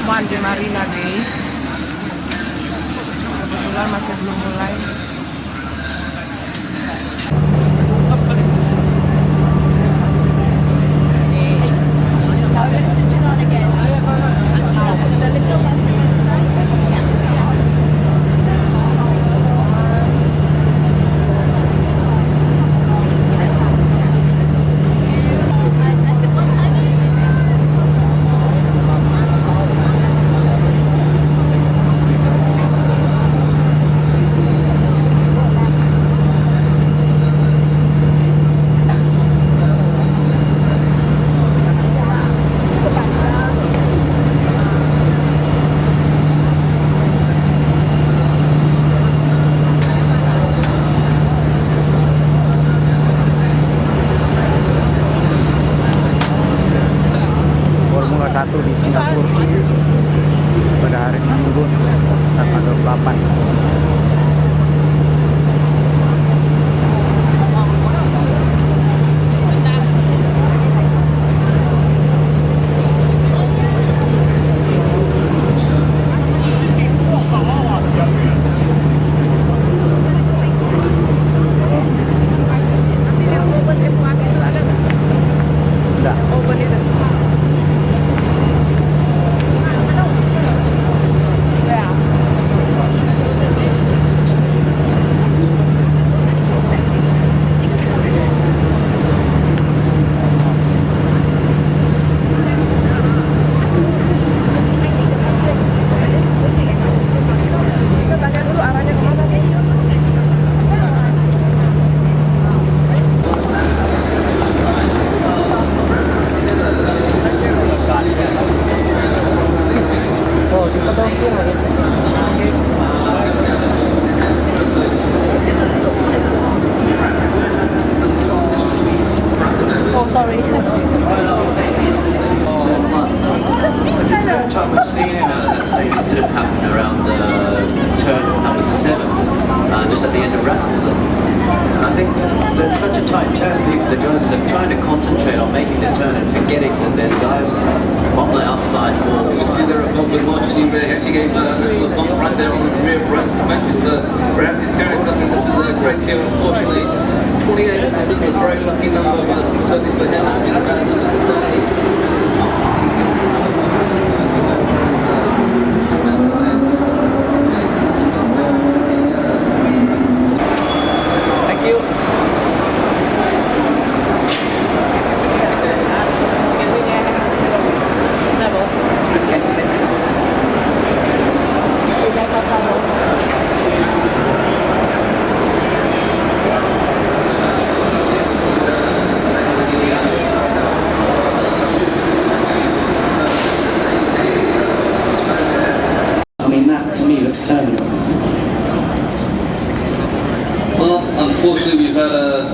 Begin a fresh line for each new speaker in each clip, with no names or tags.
ketemuan di Marina Bay. Kebetulan masih belum mulai.
Di Singapura pada hari Minggu tanggal 28.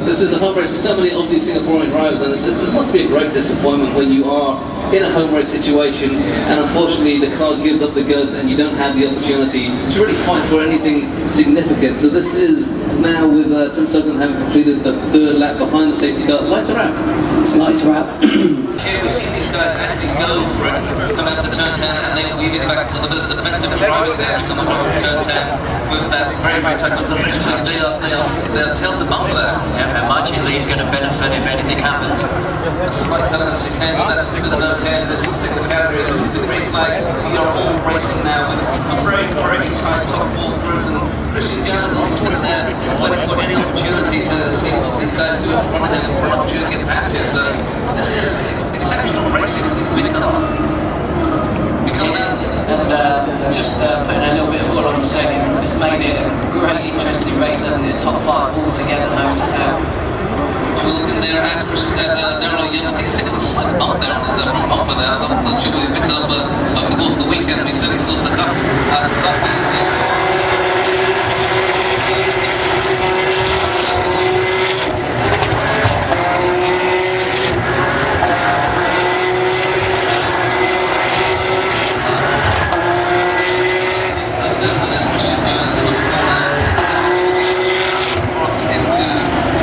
This is a home race for so many of these Singaporean drivers, and it must be a great disappointment when you are in a home race situation and unfortunately the car gives up the ghost and you don't have the opportunity to really fight for anything significant. So this is now with Tim Sutton having completed the third lap behind the safety car. Lights are out. Lights are out. Here we see these guys actually go for it, come out to turn 10 and they weave it back with a bit of defensive driving there to come across to turn 10 with that very, very tight little left. They're tail to bumper there.
Yeah, and Margie Lee's going to benefit if anything happens.
A slight cut as you can, that's the note here, this particular category, this is the green flag. We are all racing now with a very, very tight top walkthroughs, and Christian Jones also sitting there waiting for any opportunity to see what these guys do in front of them for an opportunity to get past here. So this is exceptional racing with these big cars.
And just putting a little bit of oil on the second, it's made it a great, interesting race, hasn't it? Top five all together, nose to tail.
We're looking there at Darryl Young. I think he's taking a slight bump there on his front bumper there. I'm not sure we picked up over the course of the weekend, but he certainly still stuck up as a sub. Into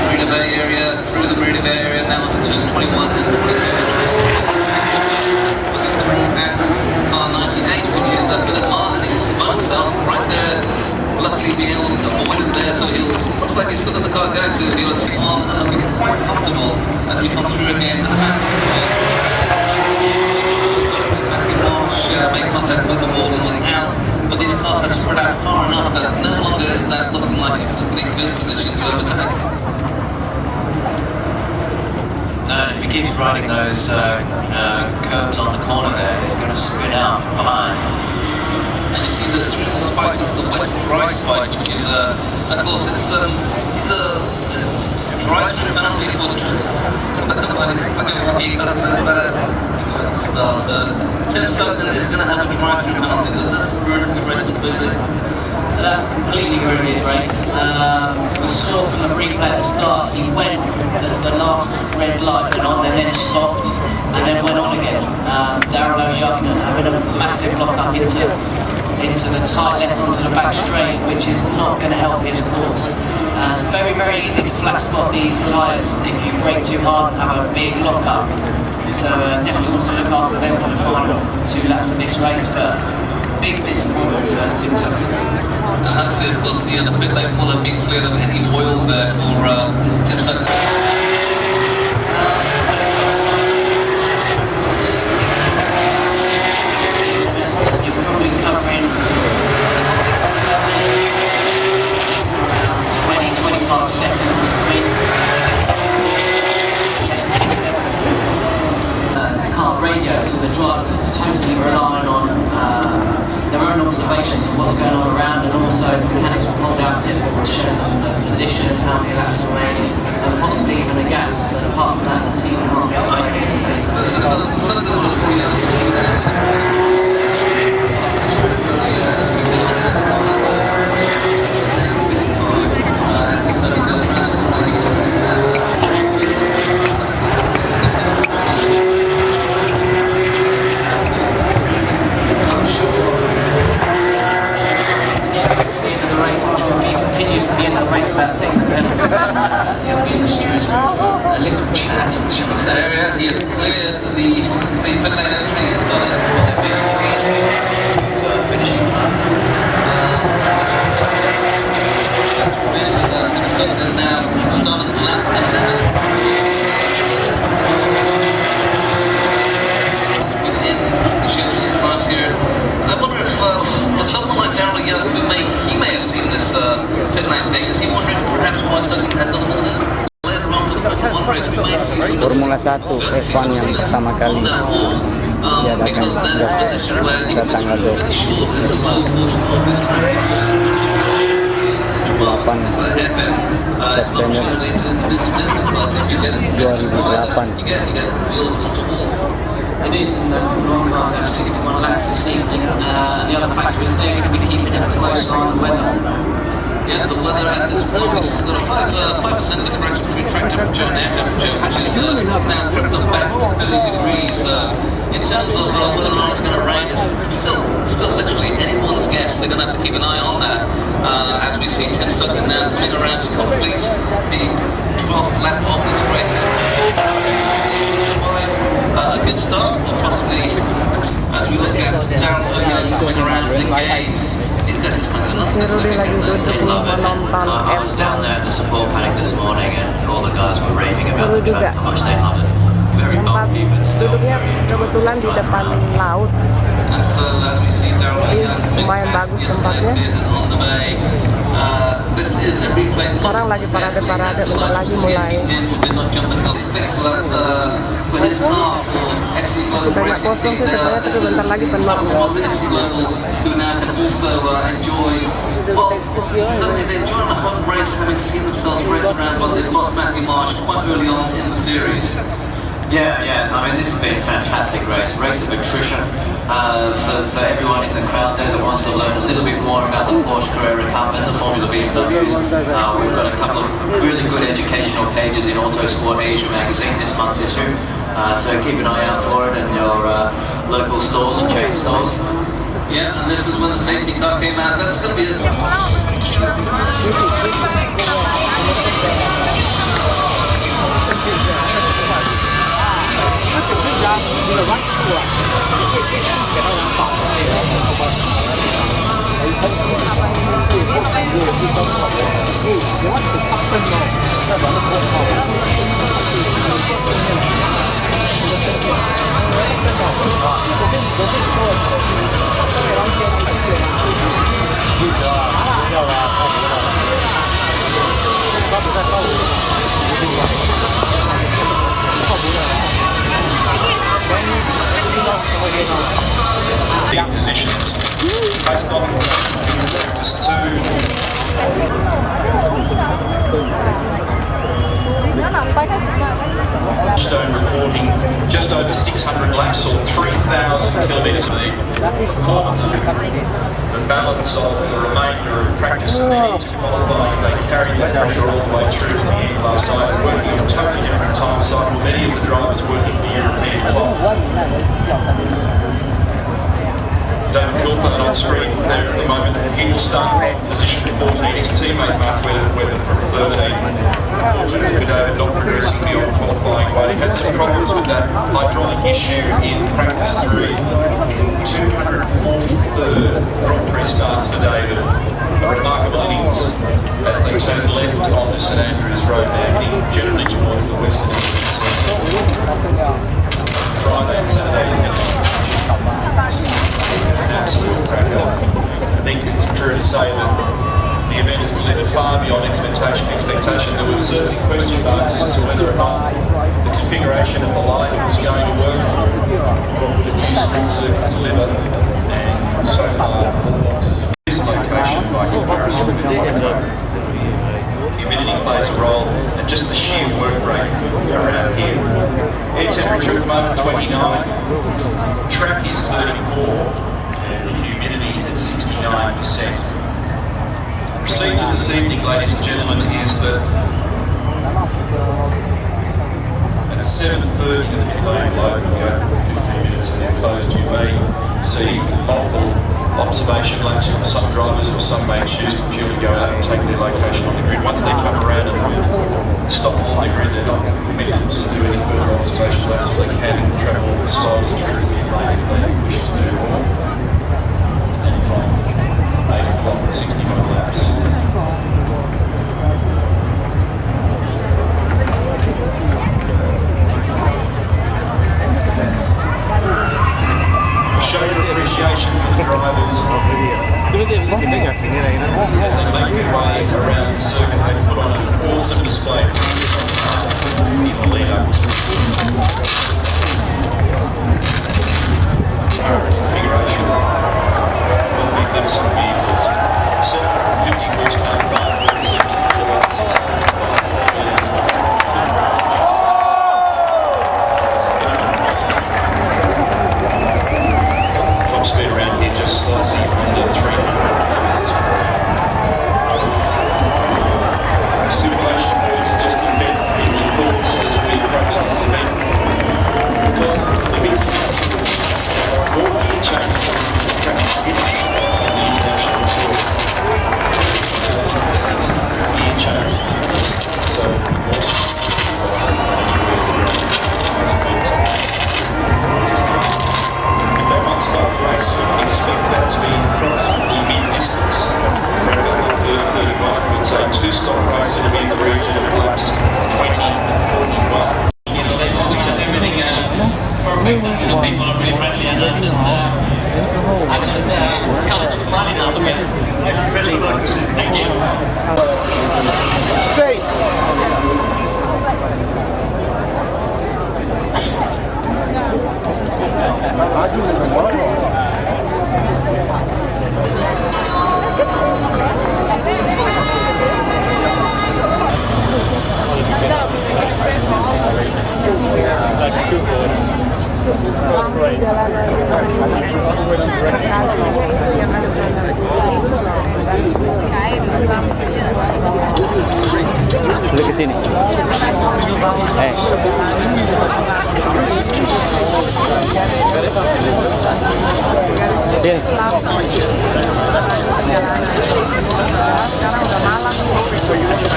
Marina Bay area, through the Marina Bay area, now onto turns 21 and 22. car going to the dealer on and looking quite comfortable as we come through again. Make contact with the wall and was out, but these cars have spread out far enough that no longer is that looking like a particularly good position to overtake.
And if he keeps riding those curbs on the corner there, he's going to spin out from behind.
And you see this through the spikes is the wet dry spike, which is, of course, it's this dry strip penalty for the Tim Sutton is going to have a drive-through penalty. Does this ruin his race completely?
That's completely ruined his race. We saw from the replay at the start, he went as the last red light went on and then stopped and then went on again. Darryl Young having a massive lock-up into the tight left onto the back straight, which is not going to help his cause. It's very, very easy to flat spot these tyres if you brake too hard and have a big lock-up. So definitely want to look after them for the final 2 laps of this race, but big disappointment for Tim Sutton.
And hopefully, of course, the pit lane will have been cleared of any oil there for Tim Sutton.
You're probably covering around 20-25 seconds. Radio, so the drivers are totally relying on their own observations of what's going on around, and also the mechanics will hold out there will show them the position, how many laps remaining, and possibly even a gap. But apart from that, the team can't get away
He has cleared the pit lane entry and started
finishing
Something now starting the lap within the scheduled times here. I wonder if for someone like Darryl Young, he may have seen this pit lane thing, is he wondering perhaps why Sutton had the hold in?
Formula 1 F1 yang pertama kali diadakan pada tanggal 8 September 2008.
It is in the long cars have 61 laps this evening. The other factor is they're going to be keeping a close eye on the weather.
Yeah, the weather at this point, we've still got a 5% differential between track temperature and air temperature, which is now crept up back to 30 degrees. In terms of whether or not it's going to rain, it's still literally anyone's guess. They're going to have to keep an eye on that as we see Tim Sutton now coming around to complete the 12th lap of this race. A good start, or possibly as we look at Darryl Young coming around again.
Seru dia lagi duduk menonton
I was down there at the support paddock this morning and all the guys were raving about the track, how much they love it. Very bumpy, but still
duduknya kebetulan di depan laut. Jadi lumayan bagus tempatnya. Sekarang lagi parade-parade, bentar lagi mulai. Masih banyak kosong sih tempatnya, tapi bentar lagi penuh.
Well, certainly they joined the home race having seen themselves race around, but they lost Matthew Marsh quite early on in the series.
Yeah. I mean, this has been a fantastic race of attrition for everyone in the crowd there that wants to learn a little bit more about the Porsche Carrera Cup and the Formula BMWs. We've got a couple of really good educational pages in Autosport Asia magazine, this month's issue. So keep an eye out for it in your local stores and chain stores.
Yeah, and this is when the safety car came out. That's going to be a...
Positions based on practice 2. Stone reporting just over 600 laps or 3,000 kilometres of the performance of the balance of the remainder of practice and the heats qualifying. They carried that pressure all the way through to the end last night, working on a totally different time cycle. Many of the drivers working the European clock. David Milford on screen there at the moment. He will start from position 14. His teammate Mark Weather from 13. Unfortunately for David, not progressing beyond qualifying weight. He had some problems with that hydraulic issue in practice 3. 243rd Grand Prix start for David. A remarkable innings as they turn left onto St Andrews Road now, heading generally towards the western end. Friday and Saturday an absolute cracker. I think it's true to say that the event has delivered far beyond expectation. There was certainly question marks as to whether or not the configuration of the line was going to work, what would a new sprint circuit deliver, and so far all boxes of this location by comparison with the humidity plays a role, and just the sheer work rate around here. Air temperature at the moment 29, track is 34, and the humidity at 69%. Procedure this evening, ladies and gentlemen, is that at 7:30 the pit lane will open, go for 15 minutes and then closed. You may see multiple observation laps from some drivers, or some may choose to purely go out and take their location on the grid. Once they come around and stop on the grid, they're not permitted to do any further observation laps, so they can travel as far as through the pit lane if they wish to do more. And from 8 o'clock, 61 laps. Show your appreciation for the drivers as they make their way around the circuit. They put on an awesome display in the lead up. Configuration of magnificent vehicles, 750 horsepower power, 70 kilowatts, 600 top speed around here just slightly under 300 kilometers per hour. Stimulation boards are just a bit in the thoughts as we approach this event, because the missing all gear changes on the track speed on the international tour. I think 60 gear changes is just so more devices than anywhere the ground has been so. If they want to start the race, we can expect that to be approximately mid-distance, around about 30-35. I would say two-stop race, it'll be in the region of laps 20 and 41.
People are really friendly, and I just can't stop running out of it. Thank you.
Boleh ke sini. Sini.
Sekarang udah malam, terang banget.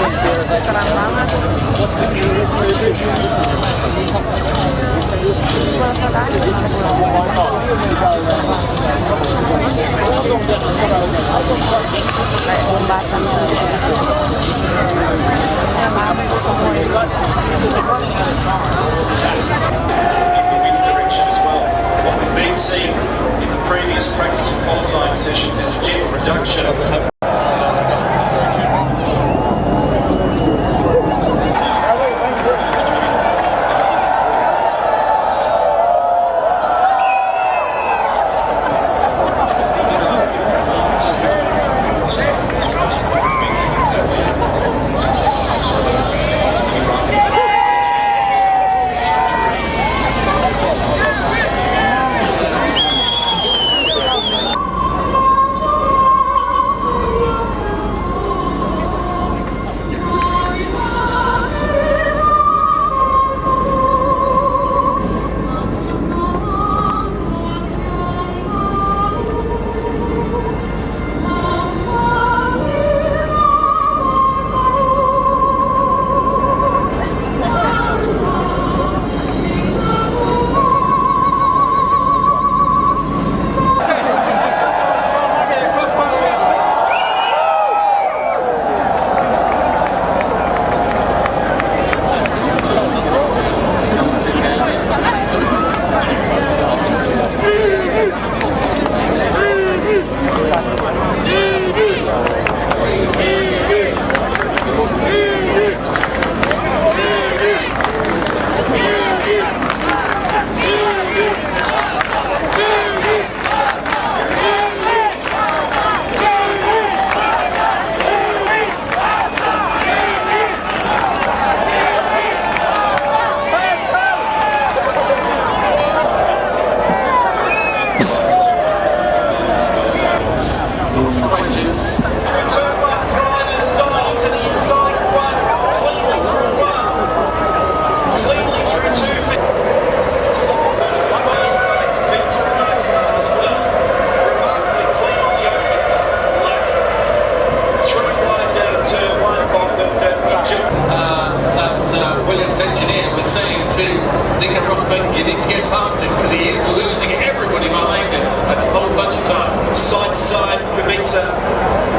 trust him because he is losing everybody behind him a whole bunch of time.
Side to side, Kubica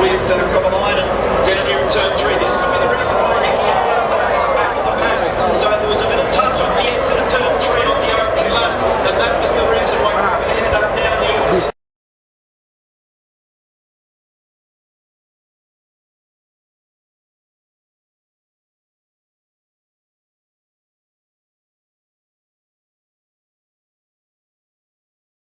with Kovalainen down here in turn 3.